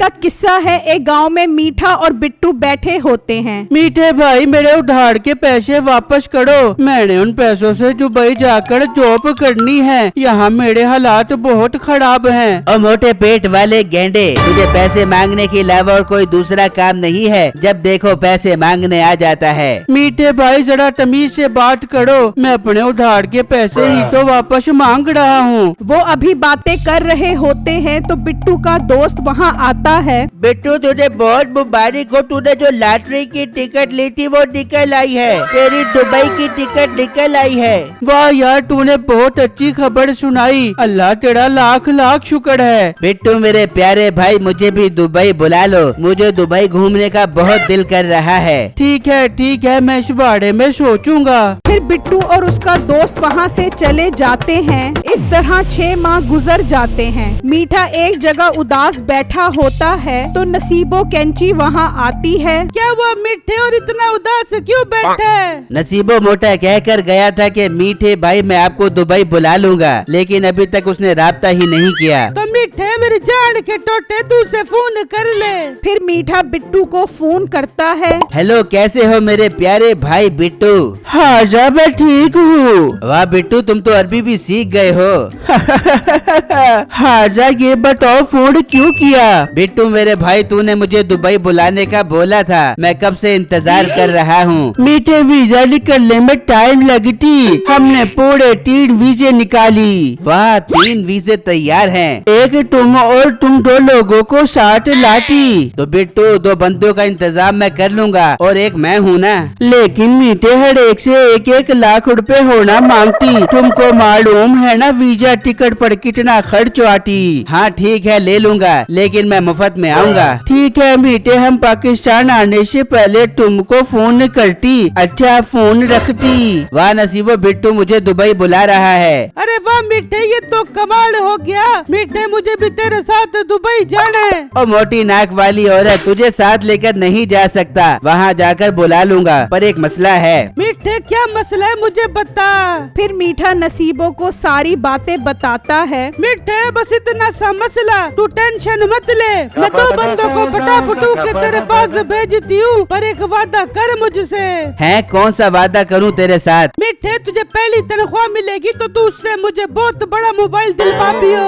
का किस्सा है। एक गांव में मीठा और बिट्टू बैठे होते हैं। मीठे भाई मेरे उधार के पैसे वापस करो, मैंने उन पैसों से दुबई जाकर जॉब करनी है। यहाँ मेरे हालात बहुत खराब हैं। और मोटे पेट वाले गेंडे, तुझे पैसे मांगने के अलावा और कोई दूसरा काम नहीं है? जब देखो पैसे मांगने आ जाता है। मीठे भाई जरा तमीज से बात करो, मैं अपने उधार के पैसे ही तो वापस मांग रहा हूँ। वो अभी बातें कर रहे होते हैं तो बिट्टू का दोस्त वहाँ आता है। बिट्टू तुझे बहुत मुबारक हो, तूने जो लॉटरी की टिकट ली थी वो निकल आई है, तेरी दुबई की टिकट निकल आई है। वाह यार, तूने बहुत अच्छी खबर सुनाई, अल्लाह तेरा लाख लाख शुक्र है। बिट्टू मेरे प्यारे भाई, मुझे भी दुबई बुला लो, मुझे दुबई घूमने का बहुत दिल कर रहा है। ठीक है, मैं इस बारे में सोचूंगा। फिर बिट्टू और उसका दोस्त वहाँ से चले जाते हैं। इस तरह 6 माह गुजर जाते हैं। मीठा एक जगह उदास बैठा होता है तो नसीबो कैंची वहाँ आती है। क्या वो मीठे और इतना उदास क्यों बैठा है? नसीबो मोटा कहकर गया था कि मीठे भाई मैं आपको दुबई बुला लूंगा, लेकिन अभी तक उसने राब्ता ही नहीं किया। तो मीठे मेरी जान के टोटे तू उसे फोन कर ले। फिर मीठा बिट्टू को फोन करता है। हेलो, कैसे हो मेरे प्यारे भाई बिट्टू? हाँ जा, मैं ठीक हूँ। वाह बिट्टू, तुम तो अरबी भी सीख गए हो। हाँ जा, ये बताओ फोन क्यों किया? बिट्टू मेरे भाई, तूने मुझे दुबई बुलाने का बोला था, मैं कब से इंतजार कर रहा हूँ। मीठे वीजा निकलने में टाइम लगती, हमने पूरे 3 वीजे निकाली। वाह, 3 वीजे तैयार हैं। एक तुम और तुम 2 लोगों को साथ लाती। तो बिट्टू 2 बंदों का इंतजाम मैं कर लूंगा और एक मैं हूँ ना। लेकिन मीठे हर एक से 1-1 लाख रुपए होना मांगती, तुमको मालूम है ना वीजा टिकट पर कितना खर्च आती। हाँ ठीक है, ले लूंगा, लेकिन मैं मुफ्त में आऊंगा। ठीक है मीठे, हम पाकिस्तान आने से पहले तुमको फोन करती, अच्छा फोन रखती। वाह नसीबो, बिट्टू मुझे दुबई बुला रहा है। अरे वाह मीठे, ये तो कमाल हो गया। मीठे मुझे भी तेरे साथ दुबई जाना है। और मोटी नाक वाली औरत, तुझे साथ लेकर नहीं जा सकता, वहाँ जाकर बुला लूंगा, पर एक मसला है। मीठे क्या मसला है, मुझे बता। फिर मीठा नसीबो को सारी बातें बताता है। मीठे बस इतना सा मसला, तू टेंशन मत ले, मैं 2 बंदों को फटाफटू के तेरे पास भेजती हूँ, पर एक वादा कर मुझसे। है, कौन सा वादा करूँ तेरे साथ? मीठे तुझे पहली तनख्वाह मिलेगी तो तू उससे मुझे बहुत बड़ा मोबाइल दिलवा दियो।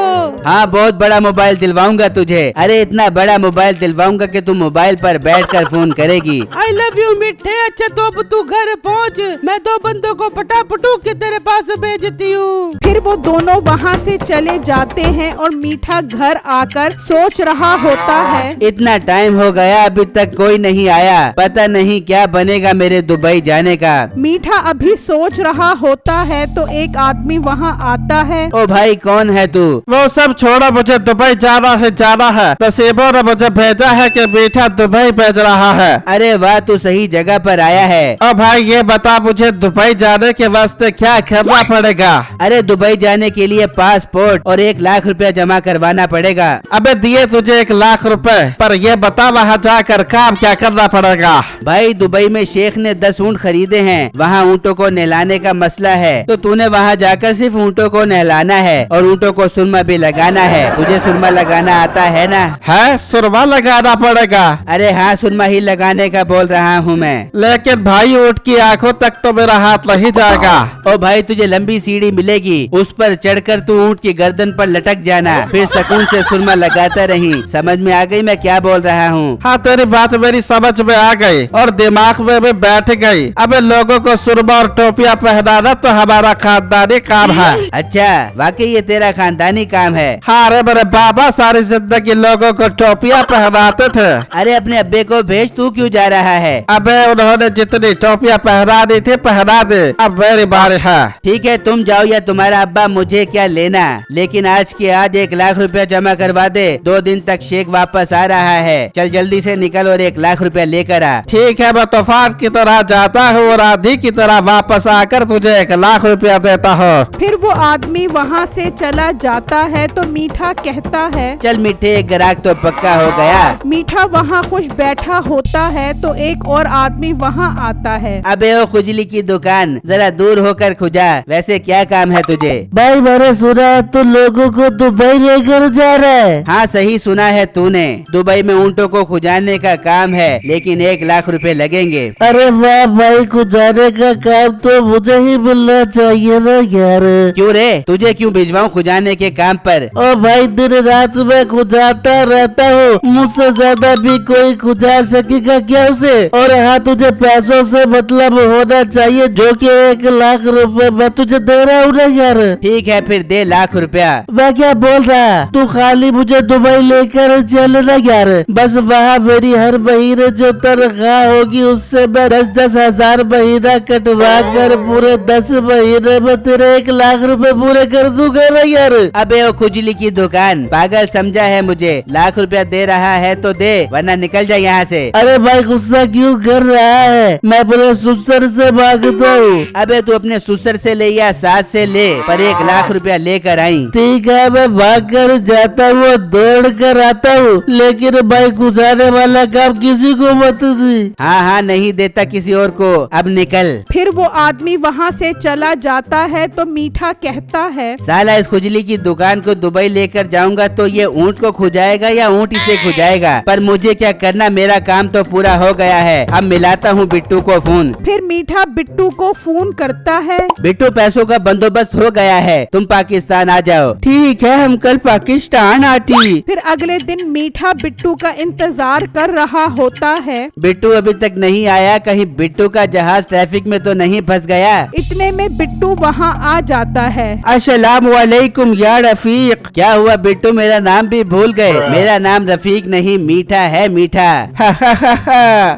हाँ, बहुत बड़ा मोबाइल दिलवाऊंगा तुझे। अरे इतना बड़ा मोबाइल दिलवाऊंगा कि तू मोबाइल पर बैठकर फोन करेगी। आई लव यू मीठे। अच्छा तो अब तू घर पहुँच, मैं 2 बंदों को फटाफटू के तेरे पास भेजती हूँ। फिर वो दोनों वहाँ से चले जाते हैं और मीठा घर आकर सोच रहा होता है। इतना टाइम हो गया, अभी तक कोई नहीं आया, पता नहीं क्या बनेगा मेरे दुबई जाने का। मीठा अभी सोच रहा होता है तो एक आदमी वहाँ आता है। ओ भाई, कौन है तू? वो सब छोड़ो, मुझे दुबई जाना है। नसीबो ने मुझे भेजा है कि मीठा दुबई भेज रहा है। अरे वाह, तू सही जगह पर आया है। ओ भाई ये बता, मुझे दुबई जाने के वास्ते क्या करना पड़ेगा? अरे दुबई जाने के लिए पासपोर्ट और 1 लाख रुपया जमा करवाना पड़ेगा। अबे दिए तुझे 1 लाख रुपए, पर ये बता वहाँ जाकर काम क्या करना पड़ेगा? भाई दुबई में शेख ने 10 ऊँट खरीदे हैं, वहाँ ऊँटों को नहलाने का मसला है, तो तूने वहाँ जाकर सिर्फ ऊँटों को नहलाना है और ऊँटों को सुरमा भी लगाना है। तुझे सुरमा लगाना आता है ना? है, सुरमा लगाना पड़ेगा? अरे हाँ, सुरमा ही लगाने का बोल रहा हूँ मैं। लेकिन भाई ऊँट की आंखों तक तो मेरा हाथ नहीं जाएगा। ओ भाई, तुझे लंबी सीढ़ी मिलेगी, उस पर चढ़कर तू ऊँट की गर्दन पर लटक जाना, फिर सुकून से सुरमा लगाता रही। समझ में आ गई मैं क्या बोल रहा हूँ? हाँ, तेरी बात मेरी समझ में आ गई और दिमाग में भी बैठ गई। अब लोगों को सुरमा और टोपियाँ पहनाना तो हमारा खानदानी काम है। अच्छा, वाकई ये तेरा खानदानी काम है? हाँ रे, मेरे बाबा सारी जिंदगी लोगों को टोपियाँ पहनाते थे। अरे अपने अब्बे को भेज, तू क्यों जा रहा है? अबे उन्होंने जितनी टोपियाँ पहना दी थी पहना दे, अब मेरी बारी है। ठीक है, तुम जाओ या तुम्हारा अब्बा, मुझे क्या लेना, लेकिन आज के आज 1 लाख रुपया जमा करवा दे। 2 दिन तक शेख वापस आ रहा है, चल जल्दी से निकल और 1 लाख रुपया लेकर आ। ठीक है, मैं तूफान की तरह जाता हूँ और आंधी की तरह वापस आकर तुझे 1 लाख रुपया देता हूँ। फिर वो आदमी वहाँ से चला जाता है तो मीठा मीठा कहता है, चल मीठे, एक ग्राहक तो पक्का हो गया। मीठा वहाँ खुश बैठा होता है तो एक और आदमी वहाँ आता है। अबे ओ खुजली की दुकान, जरा दूर होकर खुजा, वैसे क्या काम है तुझे? भाई मैंने सुना है तो लोगों को दुबई लेकर जा रहा है। हाँ सही सुना है तूने, दुबई में ऊँटों को खुजाने का काम है, लेकिन 1 लाख रुपए लगेंगे। अरे वाह भाई, खुजाने का काम तो मुझे ही मिलना चाहिए ना यार। क्यों रे, तुझे क्यों भिजवाऊं खुजाने के काम पर? ओ भाई दिन रात में खुजाता रहता हूँ, मुझसे ज्यादा भी कोई खुजा सकेगा क्या उसे? और हाँ, तुझे पैसों से मतलब होना चाहिए, जो कि 1 लाख रुपए मैं तुझे दे रहा हूँ ना यार। ठीक है फिर दे 1 लाख रुपया। मैं क्या बोल रहा, तू खाली मुझे दुबई लेकर चलना यार। बस वहाँ मेरी हर महीने जो तनख्वाह होगी उससे मैं 10-10 हजार महीना कटवा कर पूरे 10 महीने में तेरे 1 लाख रुपए पूरे कर दूंगा ना यार। अबे ओ खुजली की दुकान, पागल समझा है मुझे? 1 लाख रुपया दे रहा है तो दे, वरना निकल जा यहाँ से। अरे भाई गुस्सा क्यों कर रहा है, मैं अपने ससुर से मांगता हूँ। अबे तू अपने ससुर से ले या सास से ले, पर 1 लाख रुपया लेकर आई। ठीक है, मैं भाग कर जाता हूँ, दौड़ कर आता हूँ, लेकिन भाई खुजाने वाला काम किसी को मत दी। हाँ हाँ नहीं देता किसी और को, अब निकल। फिर वो आदमी वहाँ से चला जाता है तो मीठा कहता है, साला इस खुजली की दुकान को दुबई लेकर जाऊंगा तो ये ऊँट को खुजाएगा या ऊँट इसे खुजाएगा, पर मुझे क्या करना, मेरा काम तो पूरा हो गया है। अब मिलाता हूँ बिट्टू को फोन। फिर मीठा बिट्टू को फोन करता है। बिट्टू पैसों का बंदोबस्त हो गया है, तुम पाकिस्तान आ जाओ। ठीक है, हम कल पाकिस्तान आती। फिर अगले दिन मीठा बिट्टू का इंतजार कर रहा होता है। बिट्टू अभी तक नहीं आया, कहीं बिट्टू का जहाज ट्रैफिक में तो नहीं फंस गया। इतने में बिट्टू वहाँ आ जाता है। अस्सलाम वालेकुम या रफीक। क्या हुआ बिट्टू, मेरा नाम भी भूल गए? मेरा नाम रफीक नहीं मीठा है, मीठा।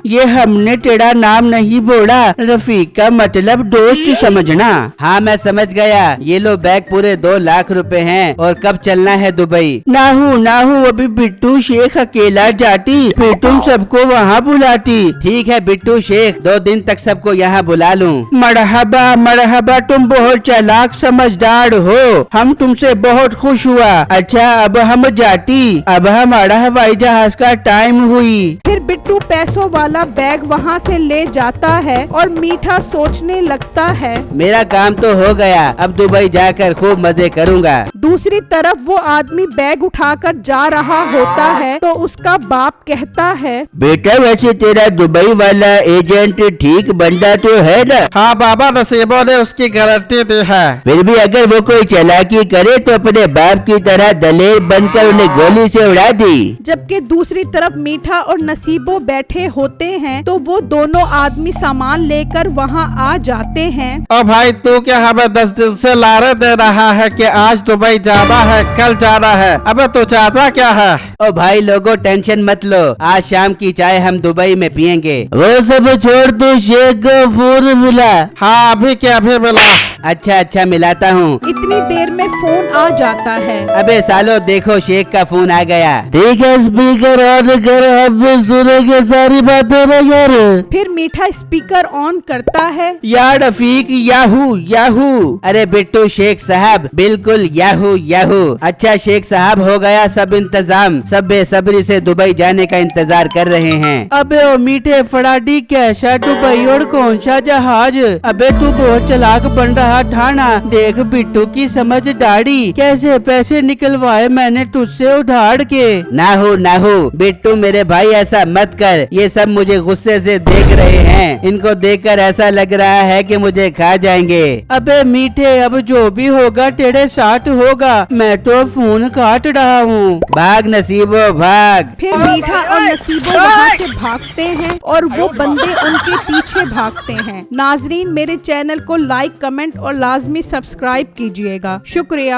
ये हमने तेरा नाम नहीं बोला, रफीक का मतलब दोस्त समझना। हाँ मैं समझ गया, ये लो बैग पूरे 2 लाख रुपए हैं। और कब चलना है दुबई? ना हूँ अभी बिट्टू शेख अकेला जाती, फिर तुम सबको वहाँ बुलाती। ठीक है बिट्टू शेख, 2 दिन तक सबको यहाँ बुला लूँ। मरहबा मरहबा, तुम बहुत चालाक समझदार हो, हम तुमसे बहुत खुश हुआ। अच्छा अब हम जाती, अब हमारा हवाई जहाज का टाइम हुई। फिर बिट्टू पैसों वाला बैग वहाँ से ले जाता है और मीठा सोचने लगता है, मेरा काम तो हो गया, अब दुबई जाकर खूब मजे करूँगा। दूसरी तरफ वो आदमी बैग उठाकर जा रहा होता है तो उसका बाप कहता है, बेटा वैसे तेरा दुबई वाला एजेंट ठीक बंदा तो है ना? हाँ बाबा, नसीबों ने उसकी गारंटी दी है। फिर भी अगर वो कोई चालाकी करे तो अपने बाप की तरह दलेर बनकर उन्हें गोली से उड़ा दी। जबकि दूसरी तरफ मीठा और नसीबो बैठे होते हैं तो वो दोनों आदमी सामान लेकर वहाँ आ जाते हैं। ओ भाई, तू क्या हमें 10 दिन से लारे दे रहा है कि आज दुबई जाना है, कल जाना है? अबे तू चाहता क्या है? ओ भाई लोगों टेंशन मत लो, आज शाम की चाय हम दुबई में पियेंगे। वो सब छोड़, तू शेख को फोन मिला। हाँ अभी क्या, अभी मिला। अच्छा मिलाता हूँ। इतनी देर में फोन आ जाता है। अबे सालो देखो शेख का फोन आ गया। ठीक है, स्पीकर ऑन कर, हम भी सुनेंगे सारी बातें ना यार। फिर मीठा स्पीकर ऑन करता है। या रफीक, याहू याहू। अरे बिट्टू शेख साहब, बिल्कुल याहू याहू। अच्छा शेख साहब, हो गया सब इंतजाम, सब बेसब्री से दुबई जाने का इंतजार कर रहे हैं। अबे ओ मीठे फड़ाडी, कैसा दुबई और कौन सा जहाज? अबे तू बहुत चालाक बन रहा था ना। देख बिट्टू की समझदारी, कैसे पैसे निकलवाए मैंने तुझसे उधार के। ना हो बिट्टू मेरे भाई, ऐसा मत कर, ये सब मुझे गुस्से से देख रहे हैं, इनको देखकर ऐसा लग रहा है कि मुझे खा जाएंगे। अबे मीठे, अब जो भी होगा तेरे साथ होगा, मैं तो फोन काट रहा हूँ। भाग नसीबो भाग। फिर मीठा और नसीबो वहाँ से भागते हैं और वो बंदे उनके पीछे भागते हैं। नाजरीन, मेरे चैनल को लाइक, कमेंट और लाजमी सब्सक्राइब कीजिएगा। शुक्रिया।